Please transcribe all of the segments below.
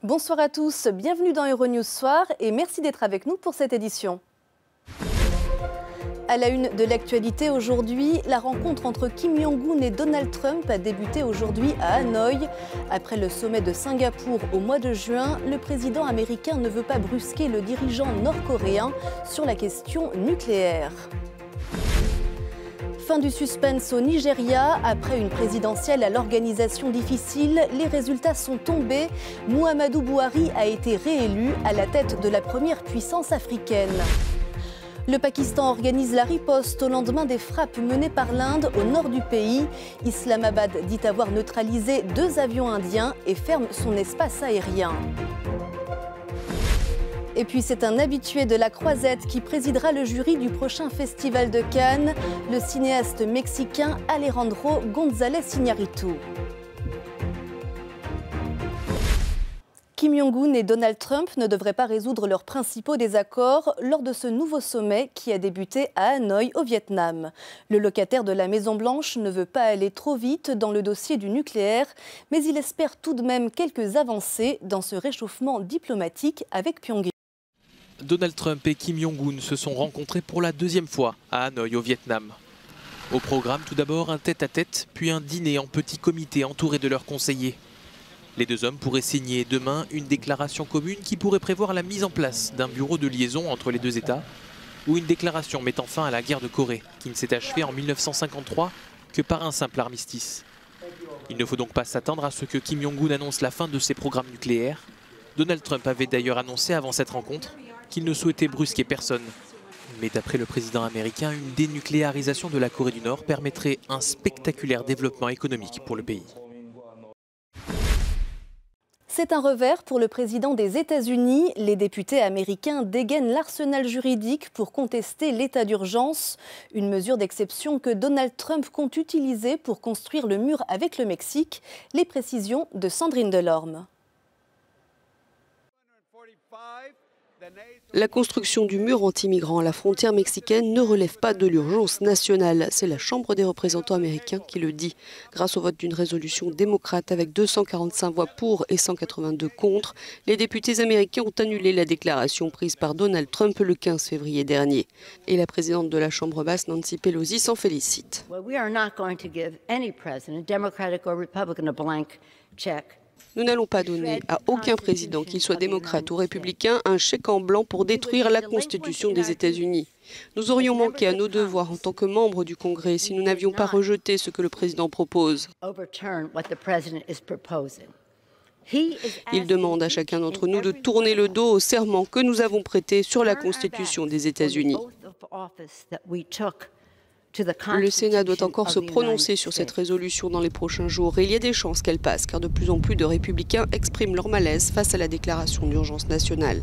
Bonsoir à tous, bienvenue dans Euronews Soir et merci d'être avec nous pour cette édition. À la une de l'actualité aujourd'hui, la rencontre entre Kim Jong-un et Donald Trump a débuté aujourd'hui à Hanoï. Après le sommet de Singapour au mois de juin, le président américain ne veut pas brusquer le dirigeant nord-coréen sur la question nucléaire. Fin du suspense au Nigeria. Après une présidentielle à l'organisation difficile, les résultats sont tombés. Muhammadu Buhari a été réélu à la tête de la première puissance africaine. Le Pakistan organise la riposte au lendemain des frappes menées par l'Inde au nord du pays. Islamabad dit avoir neutralisé 2 avions indiens et ferme son espace aérien. Et puis c'est un habitué de la Croisette qui présidera le jury du prochain festival de Cannes, le cinéaste mexicain Alejandro González Iñárritu. Kim Jong-un et Donald Trump ne devraient pas résoudre leurs principaux désaccords lors de ce nouveau sommet qui a débuté à Hanoï au Vietnam. Le locataire de la Maison-Blanche ne veut pas aller trop vite dans le dossier du nucléaire, mais il espère tout de même quelques avancées dans ce réchauffement diplomatique avec Pyongyang. Donald Trump et Kim Jong-un se sont rencontrés pour la 2e fois à Hanoï au Vietnam. Au programme tout d'abord un tête-à-tête, puis un dîner en petit comité entouré de leurs conseillers. Les 2 hommes pourraient signer demain une déclaration commune qui pourrait prévoir la mise en place d'un bureau de liaison entre les 2 États ou une déclaration mettant fin à la guerre de Corée qui ne s'est achevée en 1953 que par un simple armistice. Il ne faut donc pas s'attendre à ce que Kim Jong-un annonce la fin de ses programmes nucléaires. Donald Trump avait d'ailleurs annoncé avant cette rencontre qu'il ne souhaitait brusquer personne. Mais d'après le président américain, une dénucléarisation de la Corée du Nord permettrait un spectaculaire développement économique pour le pays. C'est un revers pour le président des États-Unis. Les députés américains dégainent l'arsenal juridique pour contester l'état d'urgence, une mesure d'exception que Donald Trump compte utiliser pour construire le mur avec le Mexique. Les précisions de Sandrine Delorme. La construction du mur anti-migrants à la frontière mexicaine ne relève pas de l'urgence nationale. C'est la Chambre des représentants américains qui le dit. Grâce au vote d'une résolution démocrate avec 245 voix pour et 182 contre, les députés américains ont annulé la déclaration prise par Donald Trump le 15 février dernier. Et la présidente de la Chambre basse, Nancy Pelosi, s'en félicite. Nous n'allons pas donner à aucun président, qu'il soit démocrate ou républicain, un chèque en blanc pour détruire la Constitution des États-Unis. Nous aurions manqué à nos devoirs en tant que membres du Congrès si nous n'avions pas rejeté ce que le président propose. Il demande à chacun d'entre nous de tourner le dos au serment que nous avons prêté sur la Constitution des États-Unis. Le Sénat doit encore se prononcer sur cette résolution dans les prochains jours et il y a des chances qu'elle passe car de plus en plus de républicains expriment leur malaise face à la déclaration d'urgence nationale.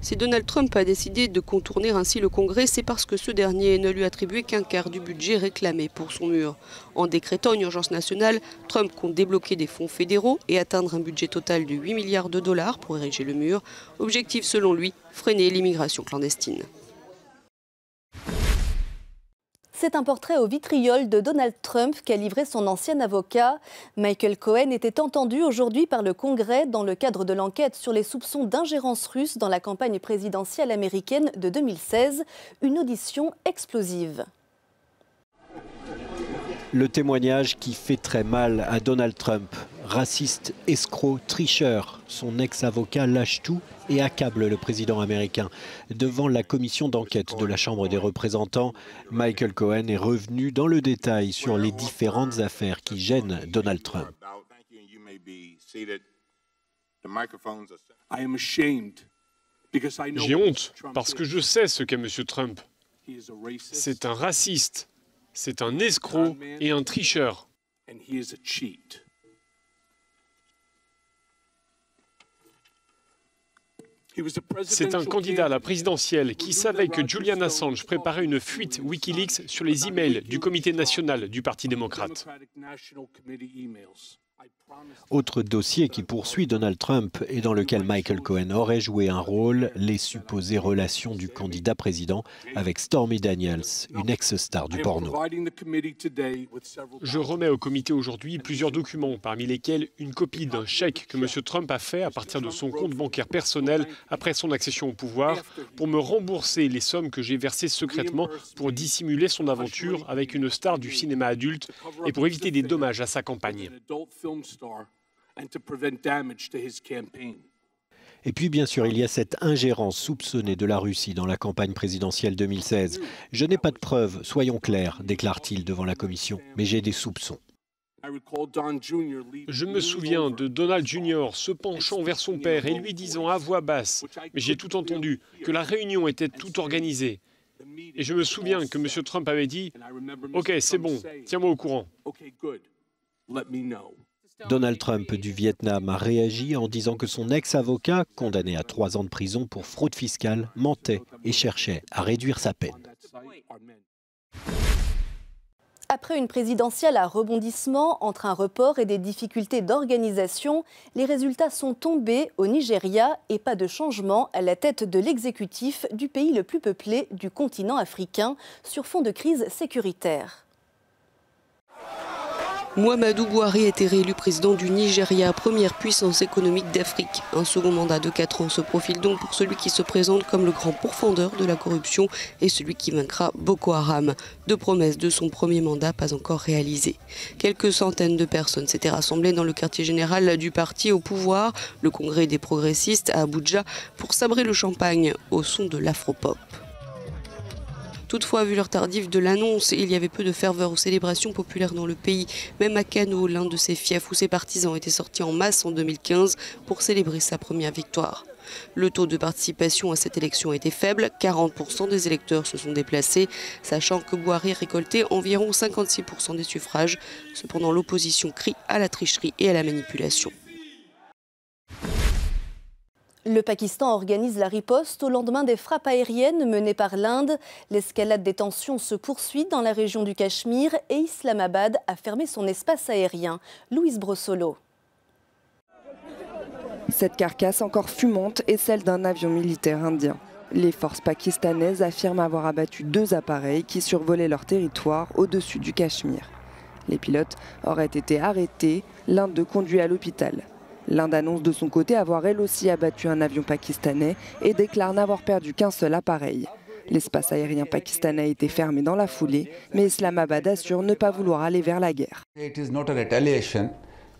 Si Donald Trump a décidé de contourner ainsi le Congrès, c'est parce que ce dernier ne lui attribuait qu'un quart du budget réclamé pour son mur. En décrétant une urgence nationale, Trump compte débloquer des fonds fédéraux et atteindre un budget total de 8 milliards de dollars pour ériger le mur. Objectif selon lui, freiner l'immigration clandestine. C'est un portrait au vitriol de Donald Trump qu'a livré son ancien avocat. Michael Cohen était entendu aujourd'hui par le Congrès dans le cadre de l'enquête sur les soupçons d'ingérence russe dans la campagne présidentielle américaine de 2016. Une audition explosive. Le témoignage qui fait très mal à Donald Trump. Raciste, escroc, tricheur. Son ex-avocat lâche tout et accable le président américain. Devant la commission d'enquête de la Chambre des représentants, Michael Cohen est revenu dans le détail sur les différentes affaires qui gênent Donald Trump. J'ai honte parce que je sais ce qu'est M. Trump. C'est un raciste, c'est un escroc et un tricheur. C'est un candidat à la présidentielle qui savait que Julian Assange préparait une fuite Wikileaks sur les emails du comité national du Parti démocrate. Autre dossier qui poursuit Donald Trump et dans lequel Michael Cohen aurait joué un rôle, les supposées relations du candidat président avec Stormy Daniels, une ex-star du porno. Je remets au comité aujourd'hui plusieurs documents, parmi lesquels une copie d'un chèque que M. Trump a fait à partir de son compte bancaire personnel après son accession au pouvoir pour me rembourser les sommes que j'ai versées secrètement pour dissimuler son aventure avec une star du cinéma adulte et pour éviter des dommages à sa campagne. Et puis bien sûr, il y a cette ingérence soupçonnée de la Russie dans la campagne présidentielle 2016. « Je n'ai pas de preuves, soyons clairs », déclare-t-il devant la commission, « mais j'ai des soupçons ». Je me souviens de Donald Jr. se penchant vers son père et lui disant à voix basse, mais j'ai tout entendu, que la réunion était tout organisée. Et je me souviens que M. Trump avait dit « Ok, c'est bon, tiens-moi au courant ». Donald Trump du Vietnam a réagi en disant que son ex-avocat, condamné à 3 ans de prison pour fraude fiscale, mentait et cherchait à réduire sa peine. Après une présidentielle à rebondissement, entre un report et des difficultés d'organisation, les résultats sont tombés au Nigeria et pas de changement à la tête de l'exécutif du pays le plus peuplé du continent africain sur fond de crise sécuritaire. Muhammadu Buhari a été réélu président du Nigeria, première puissance économique d'Afrique. Un second mandat de 4 ans se profile donc pour celui qui se présente comme le grand pourfendeur de la corruption et celui qui vaincra Boko Haram. 2 promesses de son premier mandat pas encore réalisées. Quelques centaines de personnes s'étaient rassemblées dans le quartier général du parti au pouvoir, le congrès des progressistes à Abuja, pour sabrer le champagne au son de l'afropop. Toutefois, vu l'heure tardive de l'annonce, il y avait peu de ferveur aux célébrations populaires dans le pays. Même à Kano, l'un de ses fiefs où ses partisans étaient sortis en masse en 2015 pour célébrer sa première victoire. Le taux de participation à cette élection était faible, 40% des électeurs se sont déplacés, sachant que Buhari a récolté environ 56% des suffrages. Cependant, l'opposition crie à la tricherie et à la manipulation. Le Pakistan organise la riposte au lendemain des frappes aériennes menées par l'Inde. L'escalade des tensions se poursuit dans la région du Cachemire et Islamabad a fermé son espace aérien. Louise Brossolo. Cette carcasse encore fumante est celle d'un avion militaire indien. Les forces pakistanaises affirment avoir abattu 2 appareils qui survolaient leur territoire au-dessus du Cachemire. Les pilotes auraient été arrêtés, l'un d'eux conduit à l'hôpital. L'Inde annonce de son côté avoir elle aussi abattu un avion pakistanais et déclare n'avoir perdu qu'un seul appareil. L'espace aérien pakistanais a été fermé dans la foulée, mais Islamabad assure ne pas vouloir aller vers la guerre.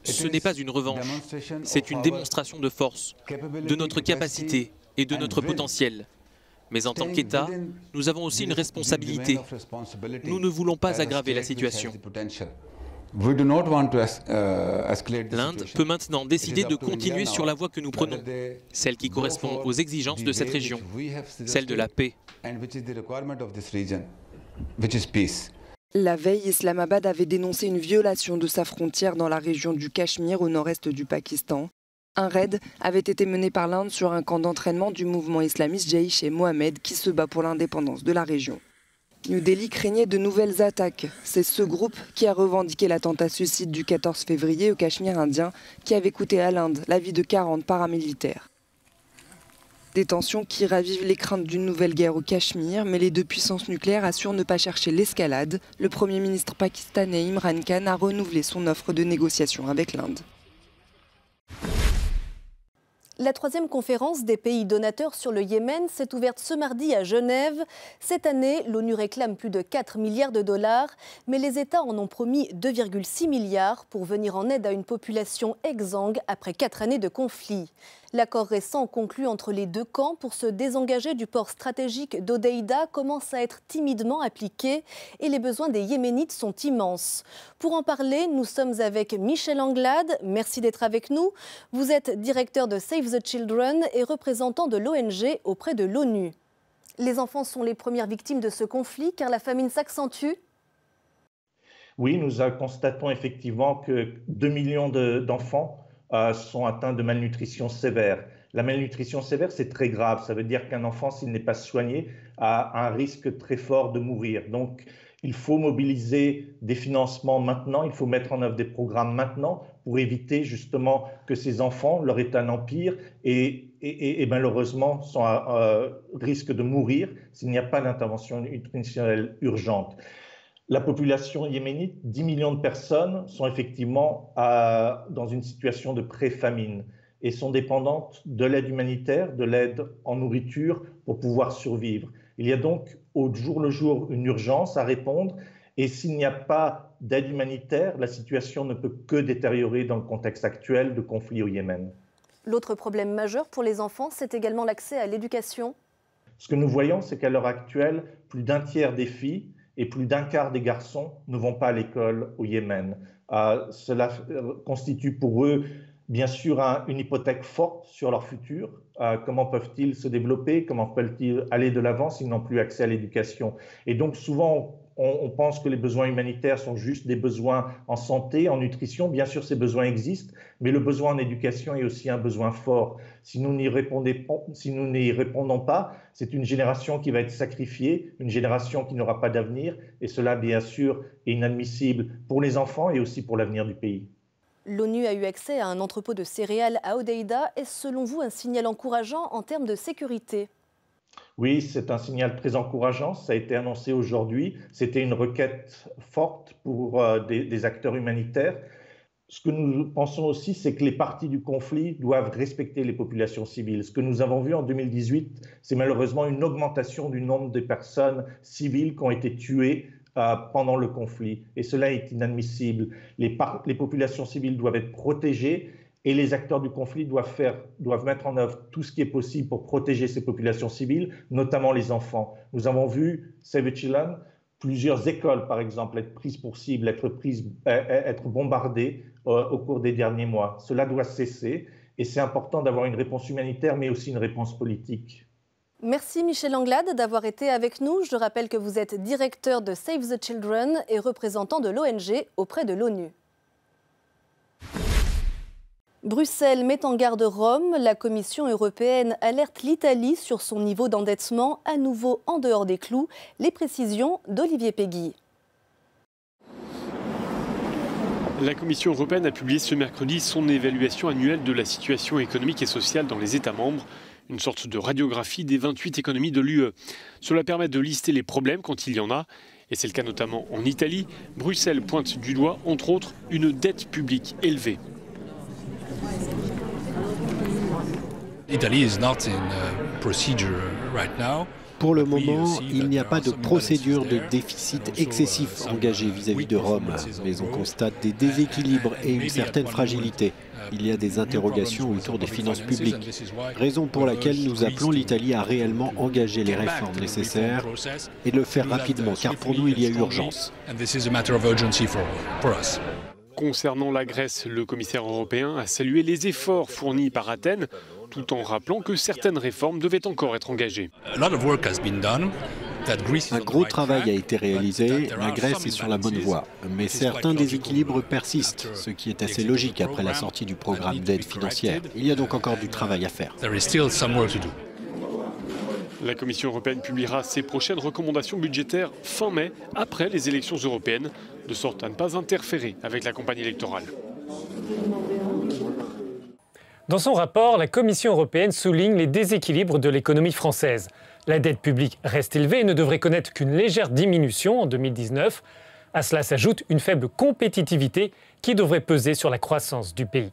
Ce n'est pas une revanche, c'est une démonstration de force, de notre capacité et de notre potentiel. Mais en tant qu'État, nous avons aussi une responsabilité. Nous ne voulons pas aggraver la situation. L'Inde peut maintenant décider de continuer sur la voie que nous prenons, celle qui correspond aux exigences de cette région, celle de la paix. La veille, Islamabad avait dénoncé une violation de sa frontière dans la région du Cachemire au nord-est du Pakistan. Un raid avait été mené par l'Inde sur un camp d'entraînement du mouvement islamiste Jaïch-e-Mohammed qui se bat pour l'indépendance de la région. New Delhi craignait de nouvelles attaques. C'est ce groupe qui a revendiqué l'attentat suicide du 14 février au Cachemire indien qui avait coûté à l'Inde la vie de 40 paramilitaires. Des tensions qui ravivent les craintes d'une nouvelle guerre au Cachemire, mais les 2 puissances nucléaires assurent ne pas chercher l'escalade. Le Premier ministre pakistanais Imran Khan a renouvelé son offre de négociation avec l'Inde. La 3e conférence des pays donateurs sur le Yémen s'est ouverte ce mardi à Genève. Cette année, l'ONU réclame plus de 4 milliards de dollars, mais les États en ont promis 2,6 milliards pour venir en aide à une population exsangue après 4 années de conflit. L'accord récent conclu entre les 2 camps pour se désengager du port stratégique d'Hodeïda commence à être timidement appliqué et les besoins des Yéménites sont immenses. Pour en parler, nous sommes avec Michel Anglade. Merci d'être avec nous. Vous êtes directeur de Save the Children et représentant de l'ONG auprès de l'ONU. Les enfants sont les premières victimes de ce conflit car la famine s'accentue. Oui, nous constatons effectivement que 2 millions d'enfants sont atteints de malnutrition sévère. La malnutrition sévère, c'est très grave. Ça veut dire qu'un enfant, s'il n'est pas soigné, a un risque très fort de mourir. Donc, Il faut mobiliser des financements maintenant, il faut mettre en œuvre des programmes maintenant pour éviter justement que ces enfants leur aient un empire et malheureusement risquent de mourir s'il n'y a pas d'intervention nutritionnelle urgente. La population yéménite, 10 millions de personnes, sont effectivement dans une situation de pré-famine et sont dépendantes de l'aide humanitaire, de l'aide en nourriture pour pouvoir survivre. Il y a donc au jour le jour une urgence à répondre et s'il n'y a pas d'aide humanitaire, la situation ne peut que détériorer dans le contexte actuel de conflit au Yémen. L'autre problème majeur pour les enfants, c'est également l'accès à l'éducation. Ce que nous voyons, c'est qu'à l'heure actuelle, plus d'un tiers des filles et plus d'un quart des garçons ne vont pas à l'école au Yémen. Cela constitue pour eux, bien sûr, une hypothèque forte sur leur futur. Comment peuvent-ils se développer? Comment peuvent-ils aller de l'avant s'ils n'ont plus accès à l'éducation? Et donc souvent, on pense que les besoins humanitaires sont juste des besoins en santé, en nutrition. Bien sûr, ces besoins existent, mais le besoin en éducation est aussi un besoin fort. Si nous n'y répondons pas, c'est une génération qui va être sacrifiée, une génération qui n'aura pas d'avenir. Et cela, bien sûr, est inadmissible pour les enfants et aussi pour l'avenir du pays. L'ONU a eu accès à un entrepôt de céréales à Hodeïda. Est-ce selon vous un signal encourageant en termes de sécurité? Oui, c'est un signal très encourageant. Ça a été annoncé aujourd'hui. C'était une requête forte pour des acteurs humanitaires. Ce que nous pensons aussi, c'est que les parties du conflit doivent respecter les populations civiles. Ce que nous avons vu en 2018, c'est malheureusement une augmentation du nombre de personnes civiles qui ont été tuées pendant le conflit. Et cela est inadmissible. Les populations civiles doivent être protégées et les acteurs du conflit doivent mettre en œuvre tout ce qui est possible pour protéger ces populations civiles, notamment les enfants. Nous avons vu, Save the Children, plusieurs écoles, par exemple, être prises pour cible, être bombardées au cours des derniers mois. Cela doit cesser et c'est important d'avoir une réponse humanitaire, mais aussi une réponse politique. Merci Michel Anglade d'avoir été avec nous. Je rappelle que vous êtes directeur de Save the Children et représentant de l'ONG auprès de l'ONU. Bruxelles met en garde Rome. La Commission européenne alerte l'Italie sur son niveau d'endettement, à nouveau en dehors des clous. Les précisions d'Olivier Peggy. La Commission européenne a publié ce mercredi son évaluation annuelle de la situation économique et sociale dans les États membres. Une sorte de radiographie des 28 économies de l'UE. Cela permet de lister les problèmes quand il y en a. Et c'est le cas notamment en Italie. Bruxelles pointe du doigt, entre autres, une dette publique élevée. Pour le moment, il n'y a pas de procédure de déficit excessif engagée vis-à-vis de Rome, mais on constate des déséquilibres et une certaine fragilité. Il y a des interrogations autour des finances publiques, raison pour laquelle nous appelons l'Italie à réellement engager les réformes nécessaires et de le faire rapidement, car pour nous, il y a urgence. Concernant la Grèce, le commissaire européen a salué les efforts fournis par Athènes, tout en rappelant que certaines réformes devaient encore être engagées. Un gros travail a été réalisé, la Grèce est sur la bonne voie, mais certains déséquilibres persistent, ce qui est assez logique après la sortie du programme d'aide financière. Il y a donc encore du travail à faire. La Commission européenne publiera ses prochaines recommandations budgétaires fin mai, après les élections européennes, de sorte à ne pas interférer avec la campagne électorale. Dans son rapport, la Commission européenne souligne les déséquilibres de l'économie française. La dette publique reste élevée et ne devrait connaître qu'une légère diminution en 2019. À cela s'ajoute une faible compétitivité qui devrait peser sur la croissance du pays.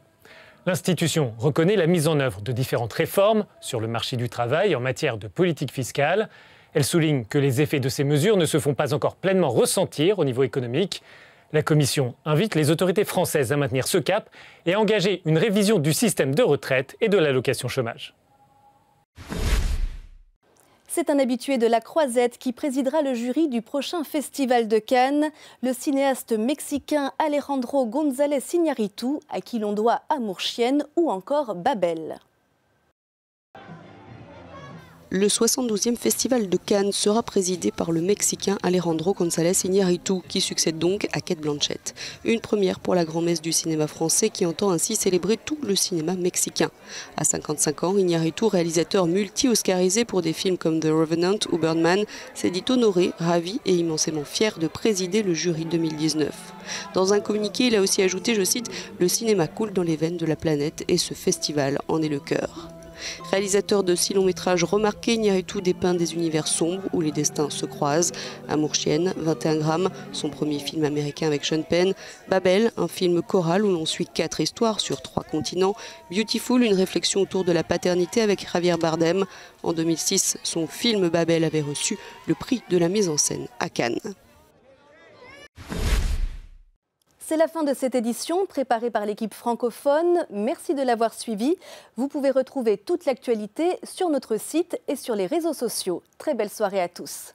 L'institution reconnaît la mise en œuvre de différentes réformes sur le marché du travail en matière de politique fiscale. Elle souligne que les effets de ces mesures ne se font pas encore pleinement ressentir au niveau économique. La Commission invite les autorités françaises à maintenir ce cap et à engager une révision du système de retraite et de l'allocation chômage. C'est un habitué de la Croisette qui présidera le jury du prochain Festival de Cannes, le cinéaste mexicain Alejandro González Iñárritu, à qui l'on doit Amour chienne ou encore Babel. Le 72e Festival de Cannes sera présidé par le Mexicain Alejandro González Iñárritu, qui succède donc à Cate Blanchett. Une première pour la grand-messe du cinéma français qui entend ainsi célébrer tout le cinéma mexicain. À 55 ans, Iñárritu, réalisateur multi-oscarisé pour des films comme The Revenant ou Birdman, s'est dit honoré, ravi et immensément fier de présider le jury 2019. Dans un communiqué, il a aussi ajouté, je cite, « Le cinéma coule dans les veines de la planète et ce festival en est le cœur ». Réalisateur de 6 longs métrages remarqués, Iñárritu dépeint des univers sombres où les destins se croisent. Amour chienne, 21 grammes, son premier film américain avec Sean Penn. Babel, un film choral où l'on suit 4 histoires sur 3 continents. Beautiful, une réflexion autour de la paternité avec Javier Bardem. En 2006, son film Babel avait reçu le prix de la mise en scène à Cannes. C'est la fin de cette édition préparée par l'équipe francophone. Merci de l'avoir suivie. Vous pouvez retrouver toute l'actualité sur notre site et sur les réseaux sociaux. Très belle soirée à tous.